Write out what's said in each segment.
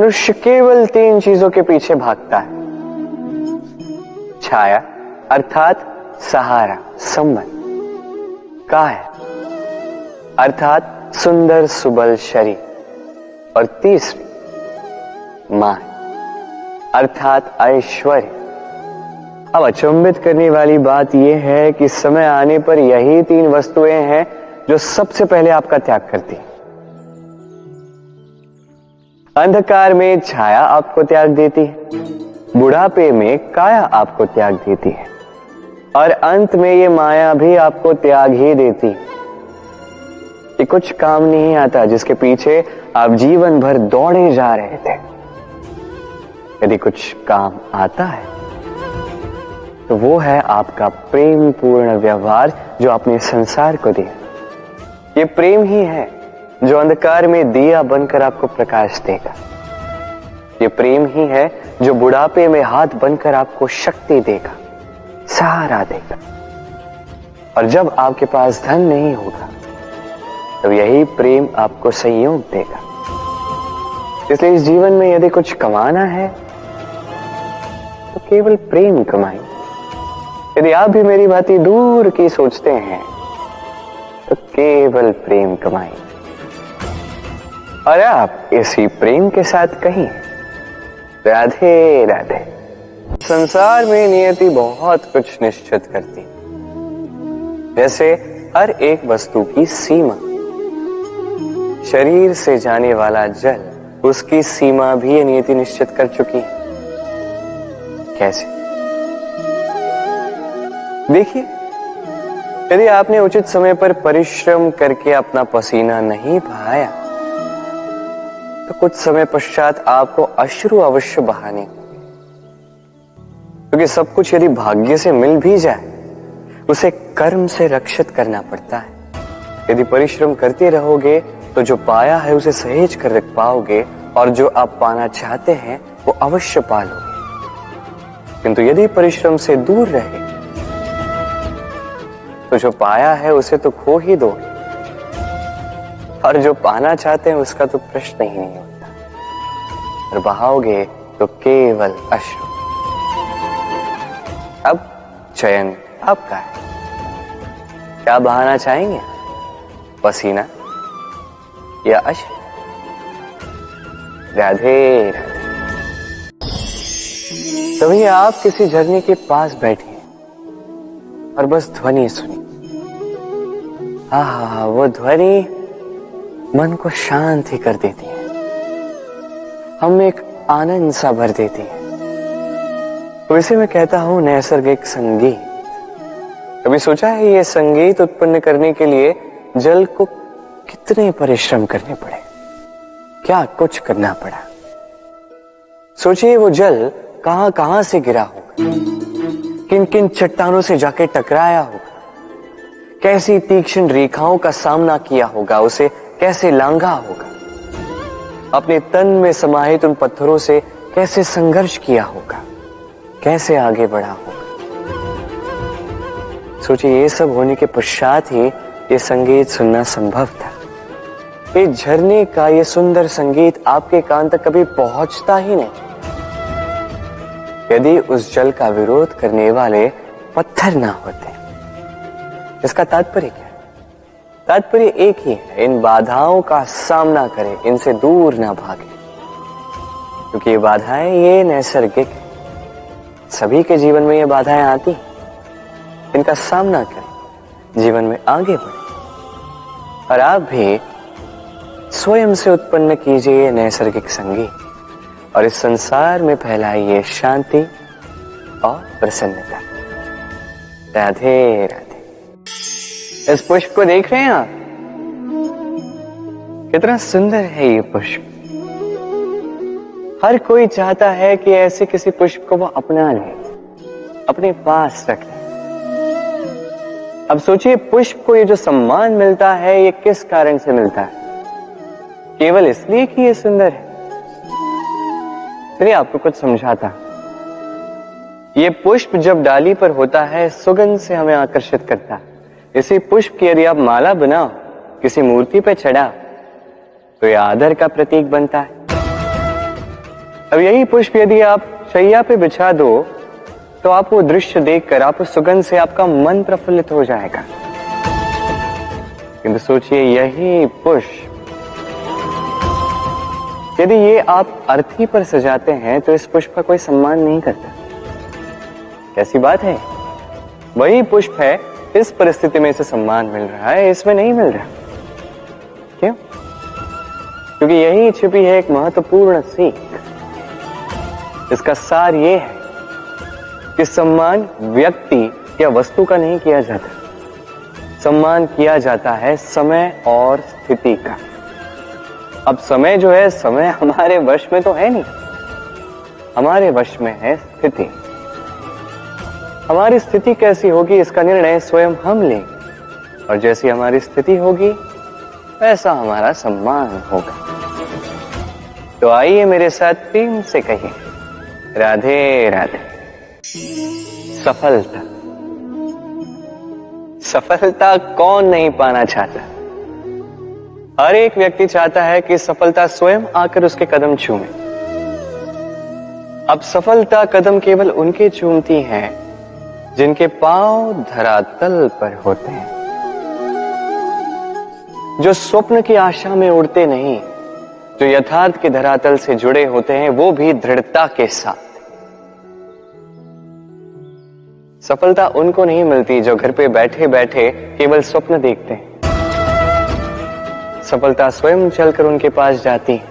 मनुष्य केवल 3 चीजों के पीछे भागता है। छाया अर्थात सहारा, संबंध, काया अर्थात सुंदर सुबल शरीर, और तीसरी मान अर्थात ऐश्वर्य। अब अचंभित करने वाली बात यह है कि समय आने पर यही 3 वस्तुएं हैं जो सबसे पहले आपका त्याग करती है। अंधकार में छाया आपको त्याग देती है, बुढ़ापे में काया आपको त्याग देती है, और अंत में ये माया भी आपको त्याग ही देती है। ये कुछ काम नहीं आता जिसके पीछे आप जीवन भर दौड़े जा रहे थे। यदि कुछ काम आता है तो वो है आपका प्रेम पूर्ण व्यवहार जो आपने संसार को दिया। ये प्रेम ही है जो अंधकार में दिया बनकर आपको प्रकाश देगा। ये प्रेम ही है जो बुढ़ापे में हाथ बनकर आपको शक्ति देगा, सहारा देगा। और जब आपके पास धन नहीं होगा तब यही प्रेम आपको संयोग देगा। इसलिए इस जीवन में यदि कुछ कमाना है तो केवल प्रेम कमाएं। यदि आप भी मेरी बातें दूर की सोचते हैं तो केवल प्रेम कमाएं। और आप इसी प्रेम के साथ कहीं राधे राधे। संसार में नियति बहुत कुछ निश्चित करती है, जैसे हर एक वस्तु की सीमा। शरीर से जाने वाला जल, उसकी सीमा भी ये नियति निश्चित कर चुकी है। कैसे? देखिए, यदि आपने उचित समय पर परिश्रम करके अपना पसीना नहीं बहाया तो कुछ समय पश्चात आपको अश्रु अवश्य बहाने होंगे। क्योंकि सब कुछ यदि भाग्य से मिल भी जाए उसे कर्म से रक्षित करना पड़ता है। यदि परिश्रम करते रहोगे तो जो पाया है उसे सहेज कर रख पाओगे, और जो आप पाना चाहते हैं वो अवश्य पालोगे। किंतु यदि परिश्रम से दूर रहे तो जो पाया है उसे तो खो ही दोगे, और जो पाना चाहते हैं उसका तो प्रश्न ही नहीं होता, और बहाओगे तो केवल अश्रु। अब चयन आपका है। क्या बहाना चाहेंगे? पसीना या अश्रु? राधे राधे। तभी आप किसी झरने के पास बैठे और बस ध्वनि सुनी। आहा, वो ध्वनि मन को शांत ही कर देती है, हम एक आनंद सा भर देती है। तो इसे मैं कहता हूं नैसर्गिक संगीत। कभी सोचा है ये संगीत उत्पन्न करने के लिए जल को कितने परिश्रम करने पड़े, क्या कुछ करना पड़ा? सोचिए वो जल कहां कहां से गिरा होगा, किन किन चट्टानों से जाके टकराया होगा, कैसी तीक्ष्ण रेखाओं का सामना किया होगा, उसे कैसे लांघा होगा, अपने तन में समाहित उन पत्थरों से कैसे संघर्ष किया होगा, कैसे आगे बढ़ा होगा। सोचिए ये सब होने के पश्चात ही ये संगीत सुनना संभव था। इस झरने का ये सुंदर संगीत आपके कान तक कभी पहुंचता ही नहीं यदि उस जल का विरोध करने वाले पत्थर ना होते। इसका तात्पर्य क्या है? तात्पर्य एक ही है, इन बाधाओं का सामना करें, इनसे दूर ना भागे, क्योंकि ये बाधाएं ये नैसर्गिक है। सभी के जीवन में ये बाधाएं आती हैं, इनका सामना करें, जीवन में आगे बढ़े। और आप भी स्वयं से उत्पन्न कीजिए नैसर्गिक संगीत और इस संसार में फैलाइए शांति और प्रसन्नता। राधे राधे। इस पुष्प को देख रहे हैं आप? कितना सुंदर है ये पुष्प। हर कोई चाहता है कि ऐसे किसी पुष्प को वो अपना ले, अपने पास रख ले। अब सोचिए पुष्प को ये जो सम्मान मिलता है ये किस कारण से मिलता है? केवल इसलिए कि ये सुंदर है? चलिए आपको कुछ समझाता। ये पुष्प जब डाली पर होता है सुगंध से हमें आकर्षित करता है। इसी पुष्प की यदि आप माला बनाओ, किसी मूर्ति पे चढ़ा तो यह आदर का प्रतीक बनता है। अब यही पुष्प यदि आप शैया पे बिछा दो तो आप वो दृश्य देखकर, आप उस सुगंध से आपका मन प्रफुल्लित हो जाएगा। किंतु सोचिए, यही पुष्प यदि ये आप अर्थी पर सजाते हैं तो इस पुष्प का कोई सम्मान नहीं करता। कैसी बात है? वही पुष्प है, इस परिस्थिति में इसे सम्मान मिल रहा है, इसमें नहीं मिल रहा। क्यों? क्योंकि यही छिपी है एक महत्वपूर्ण सीख। इसका सार ये है कि सम्मान व्यक्ति या वस्तु का नहीं किया जाता, सम्मान किया जाता है समय और स्थिति का। अब समय जो है, समय हमारे वश में तो है नहीं, हमारे वश में है स्थिति। हमारी स्थिति कैसी होगी इसका निर्णय स्वयं हम लेंगे, और जैसी हमारी स्थिति होगी वैसा हमारा सम्मान होगा। तो आइए मेरे साथ प्रेम से कहिए, राधे राधे। सफलता, सफलता कौन नहीं पाना चाहता? हर एक व्यक्ति चाहता है कि सफलता स्वयं आकर उसके कदम चूमे। अब सफलता कदम केवल उनके चूमती है जिनके पांव धरातल पर होते हैं, जो स्वप्न की आशा में उड़ते नहीं, जो यथार्थ के धरातल से जुड़े होते हैं, वो भी दृढ़ता के साथ। सफलता उनको नहीं मिलती जो घर पे बैठे बैठे केवल स्वप्न देखते हैं। सफलता स्वयं चलकर उनके पास जाती है,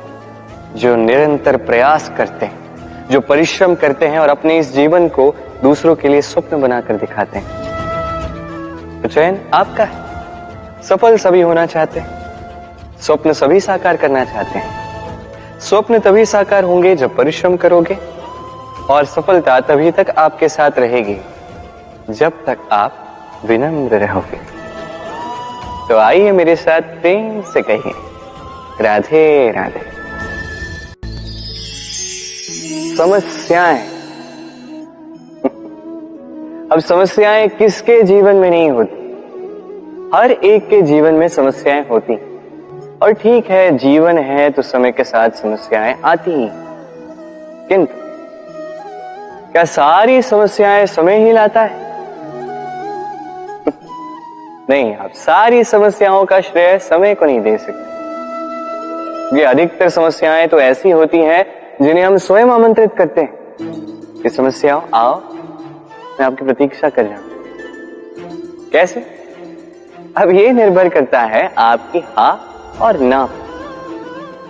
जो निरंतर प्रयास करते हैं, जो परिश्रम करते हैं और अपने इस जीवन को दूसरों के लिए स्वप्न बनाकर दिखाते हैं। तो चयन आपका है। सफल सभी होना चाहते हैं, स्वप्न सभी साकार करना चाहते हैं। स्वप्न तभी साकार होंगे जब परिश्रम करोगे, और सफलता तभी तक आपके साथ रहेगी जब तक आप विनम्र रहोगे। तो आइए मेरे साथ प्रेम से कहिए, राधे राधे। समस्याएं, अब समस्याएं किसके जीवन में नहीं होती? हर एक के जीवन में समस्याएं होती, और ठीक है, जीवन है तो समय के साथ समस्याएं आती ही। किंतु क्या सारी समस्याएं समय ही लाता है? नहीं, आप सारी समस्याओं का श्रेय समय को नहीं दे सकते। ये अधिकतर समस्याएं तो ऐसी होती हैं जिन्हें हम स्वयं आमंत्रित करते हैं कि समस्याओं आओ, मैं आपकी प्रतीक्षा कर रहा हूं। कैसे? अब ये निर्भर करता है आपकी हाँ और ना।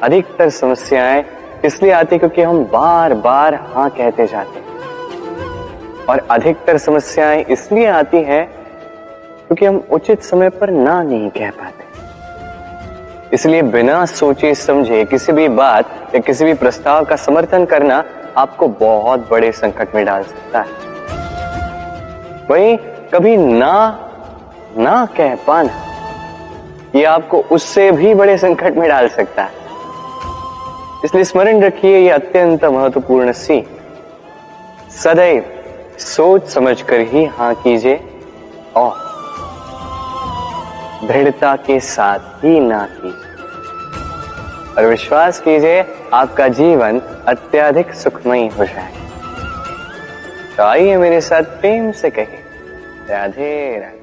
अधिकतर समस्याएं इसलिए आती क्योंकि हम बार बार हाँ कहते जाते हैं, और अधिकतर समस्याएं इसलिए आती हैं क्योंकि हम उचित समय पर ना नहीं कह पाते। इसलिए बिना सोचे समझे किसी भी बात या किसी भी प्रस्ताव का समर्थन करना आपको बहुत बड़े संकट में डाल सकता है। वहीं कभी ना कह पाना, ये आपको उससे भी बड़े संकट में डाल सकता है। इसलिए स्मरण रखिए, ये अत्यंत महत्वपूर्ण सीख। सदैव सोच समझकर ही हाँ कीजिए, और दृढ़ता के साथ ही ना कीजिए, और विश्वास कीजिए आपका जीवन अत्यधिक सुखमयी हो जाएगा। तो आइए मेरे साथ प्रेम से कहिए, राधे राधे।